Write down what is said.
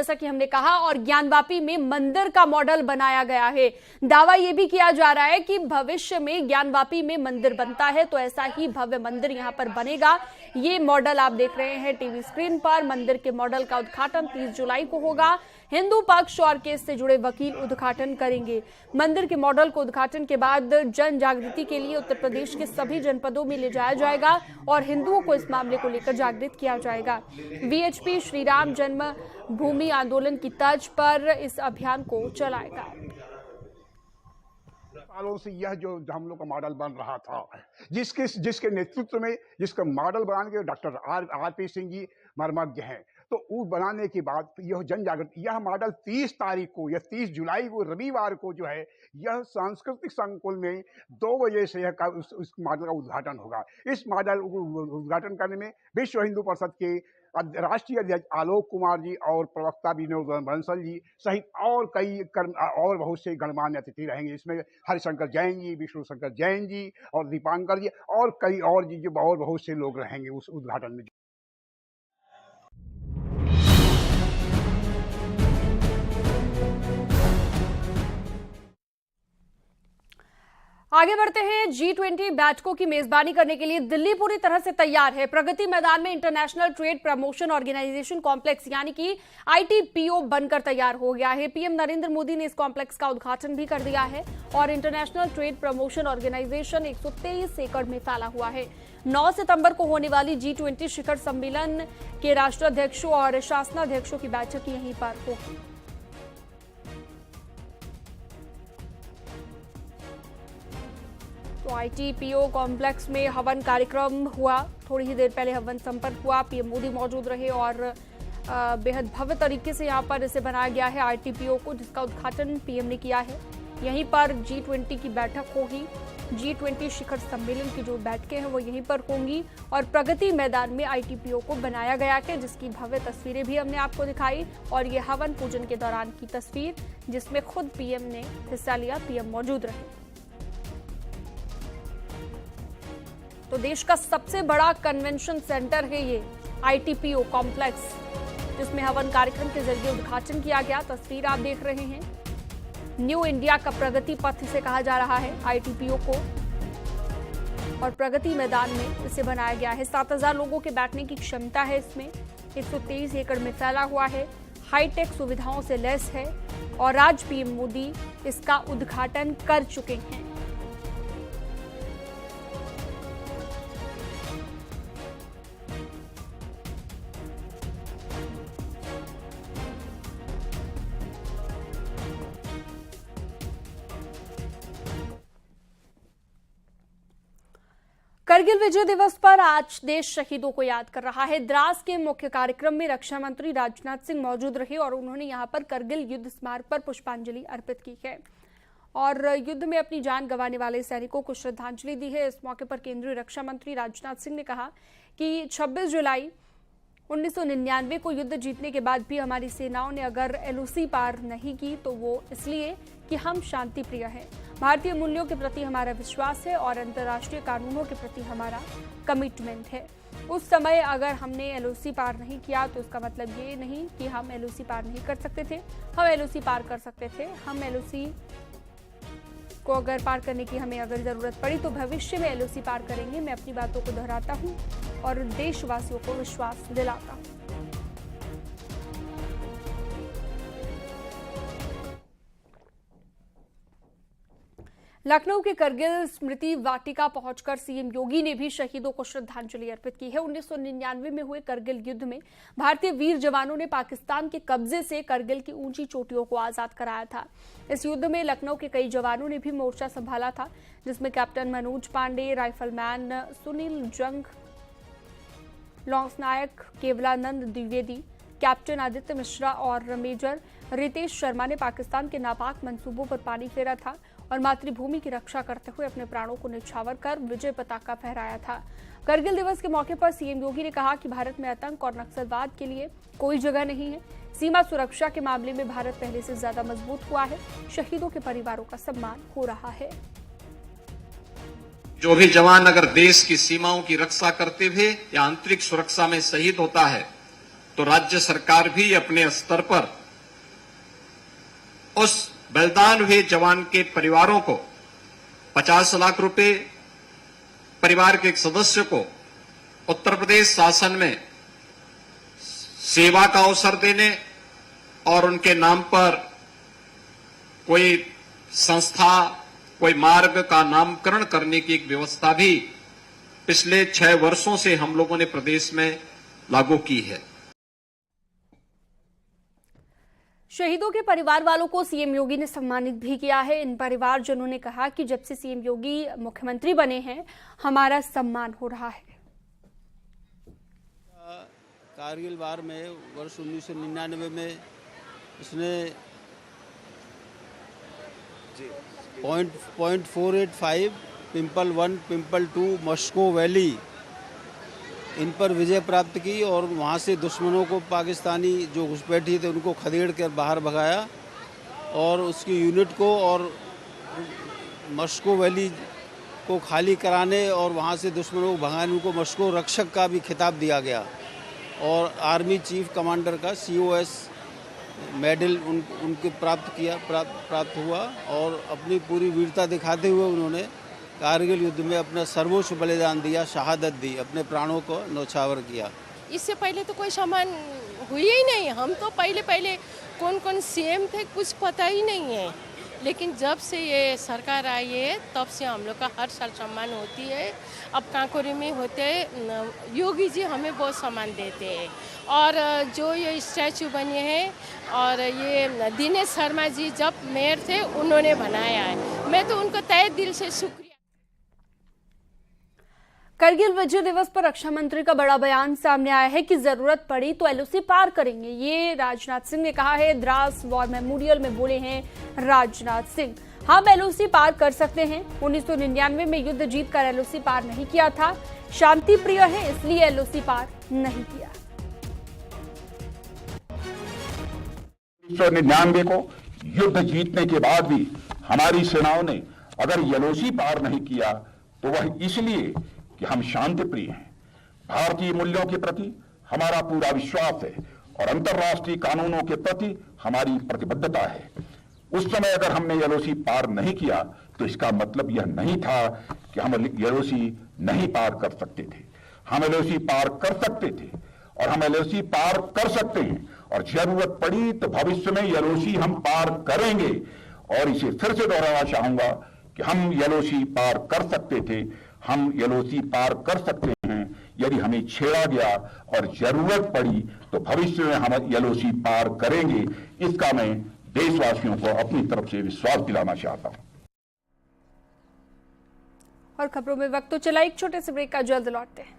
जैसा कि हमने कहा, और ज्ञानवापी में मंदिर का मॉडल बनाया गया है। दावा यह भी किया जा रहा है कि भविष्य में ज्ञानवापी में मंदिर बनता है तो ऐसा ही भव्य मंदिर यहां पर बनेगा। ये मॉडल आप देख रहे हैं टीवी स्क्रीन पर। मंदिर के मॉडल का उद्घाटन 30 जुलाई को होगा। हिंदू पक्ष और केस से जुड़े वकील उद्घाटन करेंगे। मंदिर के मॉडल को उद्घाटन के बाद जन जागृति के लिए उत्तर प्रदेश के सभी जनपदों में ले जाया जाएगा और हिंदुओं को इस मामले को लेकर जागृत किया जाएगा। वीएचपी श्री राम जन्म भूमि आंदोलन की तर्ज पर इस अभियान को चलाएगा। सालों से यह जो हम लोग का मॉडल बन रहा था, जिसके नेतृत्व में जिसका मॉडल बनाने के डॉक्टर आर.पी. सिंह जी मर्मज्ञ हैं, तो वो बनाने के बाद यह जन जागृति, यह मॉडल 30 तारीख को या 30 जुलाई को रविवार को जो है यह सांस्कृतिक संकुल में 2 बजे से उस मॉडल का उद्घाटन होगा। इस मॉडल को उद्घाटन करने में विश्व हिंदू परिषद के राष्ट्रीय अध्यक्ष आलोक कुमार जी और प्रवक्ता विनोद बंसल जी सहित और और बहुत से गणमान्य अतिथि रहेंगे। इसमें हरिशंकर जैन जी, विष्णु शंकर जैन जी और दीपांकर जी और कई और जी जो और बहुत से लोग रहेंगे उस उद्घाटन में। आगे बढ़ते हैं। G20 बैठकों की मेजबानी करने के लिए दिल्ली पूरी तरह से तैयार है। प्रगति मैदान में international trade promotion organization complex यानी कि ITPO बनकर तैयार हो गया है। पीएम नरेंद्र मोदी ने इस कॉम्प्लेक्स का उद्घाटन भी कर दिया है और इंटरनेशनल ट्रेड प्रमोशन ऑर्गेनाइजेशन 123 एकड़ में फैला हुआ है। 9 सितंबर को होने वाली G20 शिखर सम्मेलन के राष्ट्राध्यक्षों और शासनाध्यक्षों की बैठक यहीं पर होगी। तो ITPO कॉम्प्लेक्स में हवन कार्यक्रम हुआ। थोड़ी ही देर पहले हवन संपन्न हुआ। पीएम मोदी मौजूद रहे और बेहद भव्य तरीके से यहां पर इसे बनाया गया है ITPO को, जिसका उद्घाटन पीएम ने किया है। यहीं पर G20 की बैठक होगी। G20 शिखर सम्मेलन की जो बैठकें हैं वो यहीं पर होंगी और प्रगति मैदान में ITPO को बनाया गया है, जिसकी भव्य तस्वीरें भी हमने आपको दिखाई। और ये हवन पूजन के दौरान की तस्वीर जिसमें खुद पीएम ने हिस्सा लिया, पीएम मौजूद रहे। तो देश का सबसे बड़ा कन्वेंशन सेंटर है ये ITPO कॉम्प्लेक्स, जिसमें हवन कार्यक्रम के जरिए उद्घाटन किया गया। तस्वीर आप देख रहे हैं। न्यू इंडिया का प्रगति पथ इसे कहा जा रहा है ITPO को, और प्रगति मैदान में इसे बनाया गया है। 7000 लोगों के बैठने की क्षमता है इसमें। 123 एकड़ में फैला हुआ है, हाईटेक सुविधाओं से लैस है और आज पीएम मोदी इसका उद्घाटन कर चुके हैं। करगिल विजय दिवस पर आज देश शहीदों को याद कर रहा है। द्रास के मुख्य कार्यक्रम में रक्षा मंत्री राजनाथ सिंह मौजूद रहे और उन्होंने यहां पर करगिल युद्ध स्मारक पर पुष्पांजलि अर्पित की है और युद्ध में अपनी जान गंवाने वाले सैनिकों को श्रद्धांजलि दी है। इस मौके पर केंद्रीय रक्षा मंत्री राजनाथ सिंह ने कहा कि 26 जुलाई 1999 को युद्ध जीतने के बाद भी हमारी सेनाओं ने अगर LOC पार नहीं की तो वो इसलिए कि हम शांति प्रिय हैं। भारतीय मूल्यों के प्रति हमारा विश्वास है और अंतर्राष्ट्रीय कानूनों के प्रति हमारा कमिटमेंट है। उस समय अगर हमने LOC पार नहीं किया तो इसका मतलब ये नहीं कि हम LOC पार नहीं कर सकते थे। हम LOC पार कर सकते थे। हम LOC को अगर पार करने की हमें अगर जरूरत पड़ी तो भविष्य में LOC पार करेंगे। मैं अपनी बातों को दोहराता हूं और देशवासियों को विश्वास दिलाता हूं। लखनऊ के करगिल स्मृति वाटिका पहुंचकर सीएम योगी ने भी शहीदों को श्रद्धांजलि अर्पित की है। 1999 में हुए करगिल युद्ध में भारतीय वीर जवानों ने पाकिस्तान के कब्जे से करगिल की ऊंची चोटियों को आजाद कराया था। इस युद्ध में लखनऊ के कई जवानों ने भी मोर्चा संभाला था, जिसमें कैप्टन मनोज पांडे, राइफलमैन सुनील जंग, लॉन्स नायक केवलानंद द्विवेदी, कैप्टन आदित्य मिश्रा और मेजर रितेश शर्मा ने पाकिस्तान के नापाक मंसूबों पर पानी फेरा था और मातृभूमि की रक्षा करते हुए अपने प्राणों को न्यौछावर कर विजय पताका फहराया था। करगिल दिवस के मौके पर सीएम योगी ने कहा कि भारत में आतंक और नक्सलवाद के लिए कोई जगह नहीं है। सीमा सुरक्षा के मामले में भारत पहले से ज्यादा मजबूत हुआ है। शहीदों के परिवारों का सम्मान हो रहा है। जो भी जवान अगर देश की सीमाओं की रक्षा करते हुए या आंतरिक सुरक्षा में शहीद होता है तो राज्य सरकार भी अपने स्तर पर उस बलिदान हुए जवान के परिवारों को 50 लाख रुपए, परिवार के एक सदस्य को उत्तर प्रदेश शासन में सेवा का अवसर देने और उनके नाम पर कोई संस्था, कोई मार्ग का नामकरण करने की एक व्यवस्था भी पिछले 6 वर्षों से हम लोगों ने प्रदेश में लागू की है। शहीदों के परिवार वालों को सीएम योगी ने सम्मानित भी किया है। इन परिवारजनों ने कहा कि जब से सीएम योगी मुख्यमंत्री बने हैं, हमारा सम्मान हो रहा है। कारगिल वार में वर्ष 1999 में इसने .485 pimple 1, pimple 2, Moscow valley in पर विजय प्राप्त की और वहाँ से दुश्मनों को, पाकिस्तानी जो घुसपैठी थे उनको खदेड़ कर बाहर भगाया और उसकी यूनिट को और मस्को वैली को खाली कराने और वहाँ से दुश्मनों को भगाने उनको मस्को रक्षक का भी खिताब दिया गया और आर्मी चीफ कमांडर का COS मेडल उनके प्राप्त हुआ और अपनी पूरी वीरता दिखाते हुए उन्होंने कारगिल युद्ध में अपना सर्वोच्च बलिदान दिया, शहादत दी, अपने प्राणों को न्यौछावर किया। इससे पहले तो कोई सम्मान हुई ही नहीं। हम तो पहले कौन कौन CM थे कुछ पता ही नहीं है, लेकिन जब से ये सरकार आई है तब से हम लोग का हर साल सम्मान होती है। अब कांकोरी में होते योगी जी हमें बहुत सम्मान देते हैं और जो ये स्टैचू बने हैं और ये दिनेश शर्मा जी जब मेयर थे उन्होंने बनाया है, मैं तो उनको तहे दिल से शुक्रिया। करगिल विजय दिवस पर रक्षा मंत्री का बड़ा बयान सामने आया है कि जरूरत पड़ी तो LOC पार करेंगे। ये राजनाथ सिंह ने कहा है। द्रास वॉर मेमोरियल में बोले हैं राजनाथ सिंह। हम LOC पार कर सकते हैं। 1999 में युद्ध जीतकर LOC पार नहीं किया था। शांति प्रिय है इसलिए LOC पार नहीं किया। 1999 को युद्ध जीतने के बाद भी हमारी सेनाओं ने अगर LOC पार नहीं किया तो वह इसलिए कि हम शांति प्रिय हैं। भारतीय मूल्यों के प्रति हमारा पूरा विश्वास है और अंतर्राष्ट्रीय कानूनों के प्रति हमारी प्रतिबद्धता है। उस समय अगर हमने LOC पार नहीं किया तो इसका मतलब यह नहीं था कि हम LOC नहीं पार कर सकते थे। हम LOC पार कर सकते थे और हम LOC पार कर सकते हैं और जरूरत पड़ी तो भविष्य में LOC हम पार करेंगे। और इसे फिर से दोहराना चाहूंगा कि हम LOC पार कर सकते थे, हम LOC पार कर सकते हैं यदि हमें छेड़ा गया और जरूरत पड़ी तो भविष्य में हम LOC पार करेंगे। इसका मैं देशवासियों को अपनी तरफ से विश्वास दिलाना चाहता हूं। और खबरों में वक्त तो चला एक छोटे से ब्रेक का, जल्द लौटते हैं।